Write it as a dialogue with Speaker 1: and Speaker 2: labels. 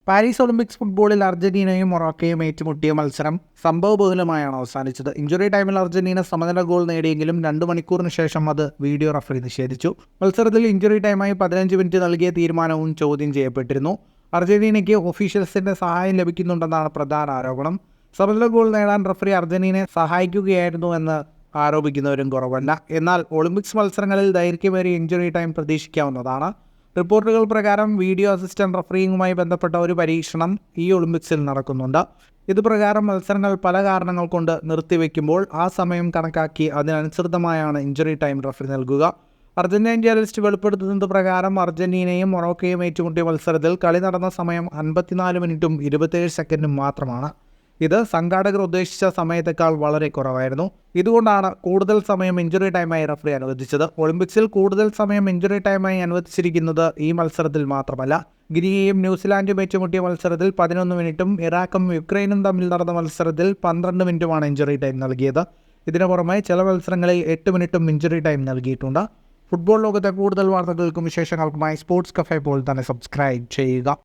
Speaker 1: Paris Olympics ഫുട്ബോളിൽ അർജന്റീനയും മൊറോക്കോയും ഏറ്റുമുട്ടിയ മത്സരം സംഭവബഹുലമായാണ് അവസാനിച്ചത്. ഇഞ്ചുറി ടൈമിൽ അർജന്റീന സമനില ഗോൾ നേടിയെങ്കിലും 2 മണിക്കൂറിന് ശേഷം അത് വീഡിയോ റഫറി നിഷേധിച്ചു. മത്സരത്തിൽ ഇഞ്ചുറി ടൈമായി 15 മിനിറ്റ് നൽകിയ തീരുമാനവും ചോദ്യം ചെയ്യപ്പെട്ടിരുന്നു. അർജന്റീനയ്ക്ക് ഒഫീഷ്യൽസിന്റെ സഹായം ലഭിക്കുന്നുണ്ടെന്നാണ് പ്രധാന ആരോപണം. സമനില ഗോൾ നേടാൻ റഫറി അർജന്റീനയെ സഹായിക്കുകയായിരുന്നു എന്ന് ആരോപിക്കുന്നവരും കുറവല്ല. എന്നാൽ ഒളിമ്പിക്സ് മത്സരങ്ങളിൽ ദൈർഘ്യമേറിയ ഇഞ്ചുറി ടൈം പ്രതീക്ഷിക്കാവുന്നതാണ്. റിപ്പോർട്ടുകൾ പ്രകാരം വീഡിയോ അസിസ്റ്റന്റ് റഫറിയുമായി ബന്ധപ്പെട്ട ഒരു പരീക്ഷണം ഈ ഒളിമ്പിക്സിൽ നടക്കുന്നുണ്ട്. ഇതുപ്രകാരം മത്സരങ്ങൾ പല കാരണങ്ങൾ കൊണ്ട് നിർത്തിവെക്കുമ്പോൾ ആ സമയം കണക്കാക്കി അതിനനുസൃതമായാണ് ഇഞ്ചുറി ടൈം റഫറി നൽകുക. അർജന്റീൻ ജേർണലിസ്റ്റ് വെളിപ്പെടുത്തുന്നത് പ്രകാരം അർജന്റീനയും മൊറോക്കോയും ഏറ്റുമുട്ടിയ മത്സരത്തിൽ കളി നടന്ന സമയം 54 മിനിറ്റും 27 സെക്കൻഡും മാത്രമാണ്. ഇത് സംഘാടകർ ഉദ്ദേശിച്ച സമയത്തേക്കാൾ വളരെ കുറവായിരുന്നു. ഇതുകൊണ്ടാണ് കൂടുതൽ സമയം ഇഞ്ചുറി ടൈമായി റഫറി അനുവദിച്ചത്. ഒളിമ്പിക്സിൽ കൂടുതൽ സമയം ഇഞ്ചുറി ടൈമായി അനുവദിച്ചിരിക്കുന്നത് ഈ മത്സരത്തിൽ മാത്രമല്ല. ഗിനിയയും ന്യൂസിലാൻഡും ഏറ്റുമുട്ടിയ മത്സരത്തിൽ 11 മിനിറ്റും ഇറാഖും യുക്രൈനും തമ്മിൽ നടന്ന മത്സരത്തിൽ 12 മിനിറ്റുമാണ് ഇഞ്ചുറി ടൈം നൽകിയത്. ഇതിനു പുറമെ ചില മത്സരങ്ങളിൽ 8 മിനിറ്റും ഇഞ്ചുറി ടൈം നൽകിയിട്ടുണ്ട്. ഫുട്ബോൾ ലോകത്തെ കൂടുതൽ വാർത്തകൾക്കും വിശേഷങ്ങൾക്കുമായി സ്പോർട്സ് കഫേ പോൾ തന്നെ സബ്സ്ക്രൈബ് ചെയ്യുക.